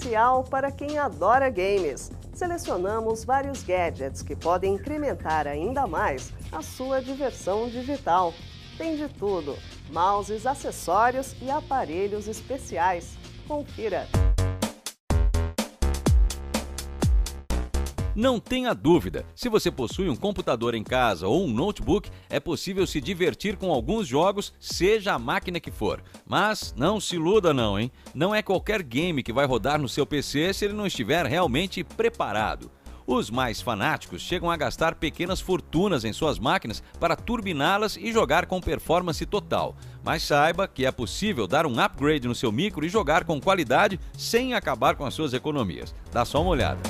especial para quem adora games. Selecionamos vários gadgets que podem incrementar ainda mais a sua diversão digital. Tem de tudo: mouses, acessórios e aparelhos especiais. Confira! Não tenha dúvida, se você possui um computador em casa ou um notebook, é possível se divertir com alguns jogos, seja a máquina que for. Mas não se iluda não, hein? Não é qualquer game que vai rodar no seu PC se ele não estiver realmente preparado. Os mais fanáticos chegam a gastar pequenas fortunas em suas máquinas para turbiná-las e jogar com performance total. Mas saiba que é possível dar um upgrade no seu micro e jogar com qualidade sem acabar com as suas economias. Dá só uma olhada.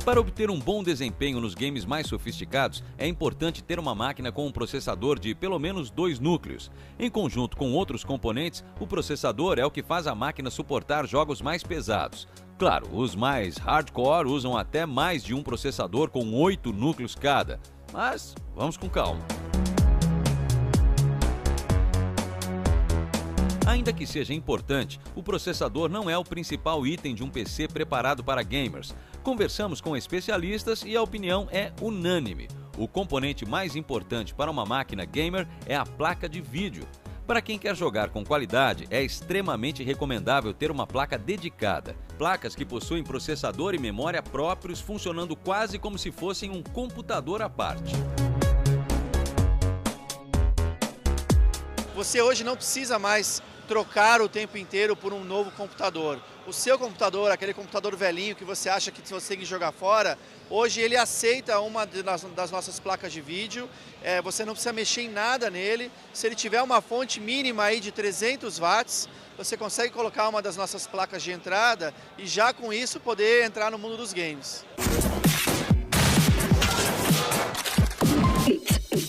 Para obter um bom desempenho nos games mais sofisticados, é importante ter uma máquina com um processador de pelo menos 2 núcleos. Em conjunto com outros componentes, o processador é o que faz a máquina suportar jogos mais pesados. Claro, os mais hardcore usam até mais de um processador com 8 núcleos cada, mas vamos com calma. Ainda que seja importante, o processador não é o principal item de um PC preparado para gamers. Conversamos com especialistas e a opinião é unânime. O componente mais importante para uma máquina gamer é a placa de vídeo. Para quem quer jogar com qualidade, é extremamente recomendável ter uma placa dedicada. Placas que possuem processador e memória próprios, funcionando quase como se fossem um computador à parte. Você hoje não precisa mais trocar o tempo inteiro por um novo computador. O seu computador, aquele computador velhinho que você acha que você tem que jogar fora, hoje ele aceita uma das nossas placas de vídeo, você não precisa mexer em nada nele. Se ele tiver uma fonte mínima aí de 300 watts, você consegue colocar uma das nossas placas de entrada e já com isso poder entrar no mundo dos games.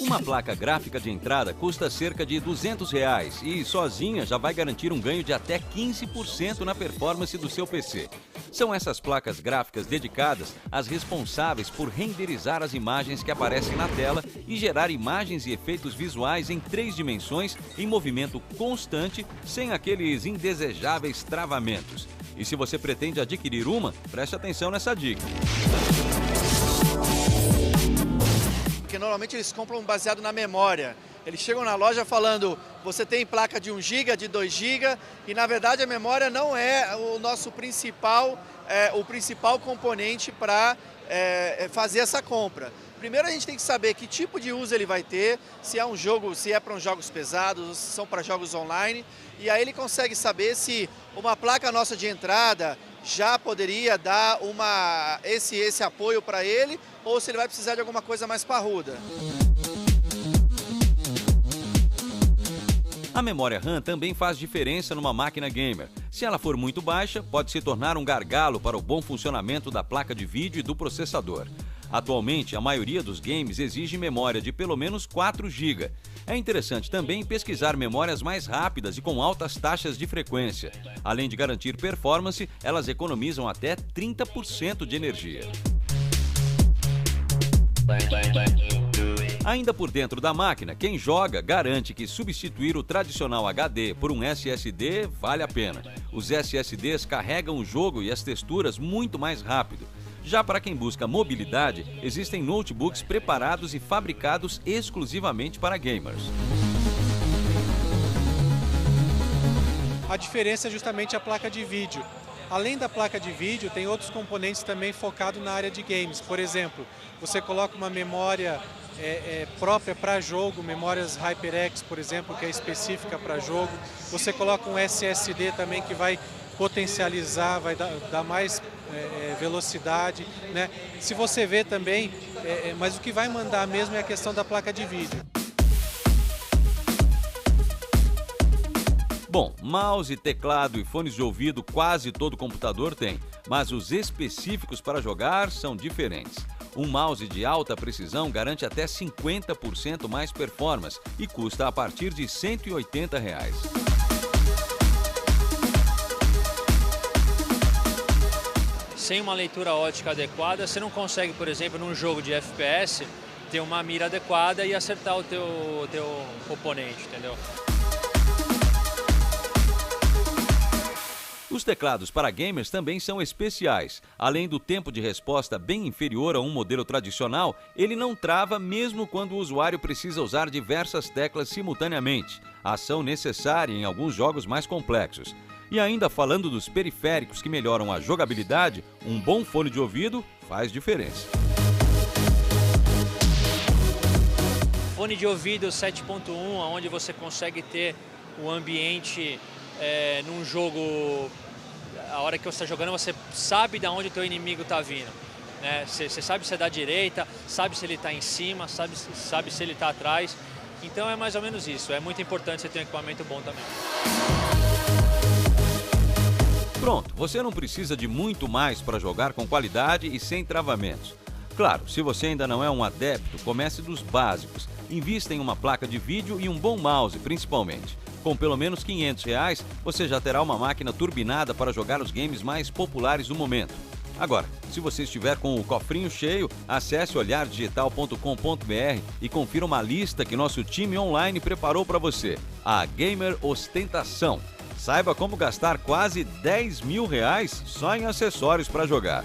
Uma placa gráfica de entrada custa cerca de R$200 e sozinha já vai garantir um ganho de até 15% na performance do seu PC. São essas placas gráficas dedicadas as responsáveis por renderizar as imagens que aparecem na tela e gerar imagens e efeitos visuais em 3 dimensões em movimento constante, sem aqueles indesejáveis travamentos. E se você pretende adquirir uma, preste atenção nessa dica. Porque normalmente eles compram baseado na memória. Eles chegam na loja falando, você tem placa de 1 GB, de 2 GB, e na verdade a memória não é o nosso principal componente para fazer essa compra. Primeiro a gente tem que saber que tipo de uso ele vai ter, se é um jogo, se é para uns jogos pesados, ou se são para jogos online, e aí ele consegue saber se uma placa nossa de entrada já poderia dar esse apoio para ele, ou se ele vai precisar de alguma coisa mais parruda. A memória RAM também faz diferença numa máquina gamer. Se ela for muito baixa, pode se tornar um gargalo para o bom funcionamento da placa de vídeo e do processador. Atualmente, a maioria dos games exige memória de pelo menos 4 GB. É interessante também pesquisar memórias mais rápidas e com altas taxas de frequência. Além de garantir performance, elas economizam até 30% de energia. Ainda por dentro da máquina, quem joga garante que substituir o tradicional HD por um SSD vale a pena. Os SSDs carregam o jogo e as texturas muito mais rápido. Já para quem busca mobilidade, existem notebooks preparados e fabricados exclusivamente para gamers. A diferença é justamente a placa de vídeo. Além da placa de vídeo, tem outros componentes também focados na área de games. Por exemplo, você coloca uma memória própria para jogo, memórias HyperX, por exemplo, que é específica para jogo. Você coloca um SSD também que vai potencializar, vai dar mais velocidade, né? Se você vê também, mas o que vai mandar mesmo é a questão da placa de vídeo. Bom, mouse, teclado e fones de ouvido quase todo computador tem, mas os específicos para jogar são diferentes. Um mouse de alta precisão garante até 50% mais performance e custa a partir de R$ 180. Sem uma leitura ótica adequada, você não consegue, por exemplo, num jogo de FPS, ter uma mira adequada e acertar o teu oponente, entendeu? Os teclados para gamers também são especiais. Além do tempo de resposta bem inferior a um modelo tradicional, ele não trava mesmo quando o usuário precisa usar diversas teclas simultaneamente, ação necessária em alguns jogos mais complexos. E ainda falando dos periféricos que melhoram a jogabilidade, um bom fone de ouvido faz diferença. Fone de ouvido 7.1, onde você consegue ter o ambiente num jogo, a hora que você está jogando, você sabe de onde o teu inimigo está vindo. Né? Você sabe se é da direita, sabe se ele está em cima, sabe se ele está atrás. Então é mais ou menos isso. É muito importante você ter um equipamento bom também. Pronto, você não precisa de muito mais para jogar com qualidade e sem travamentos. Claro, se você ainda não é um adepto, comece dos básicos. Invista em uma placa de vídeo e um bom mouse, principalmente. Com pelo menos R$500, você já terá uma máquina turbinada para jogar os games mais populares do momento. Agora, se você estiver com o cofrinho cheio, acesse olhardigital.com.br e confira uma lista que nosso time online preparou para você. A Gamer Ostentação. Saiba como gastar quase R$10.000 só em acessórios para jogar.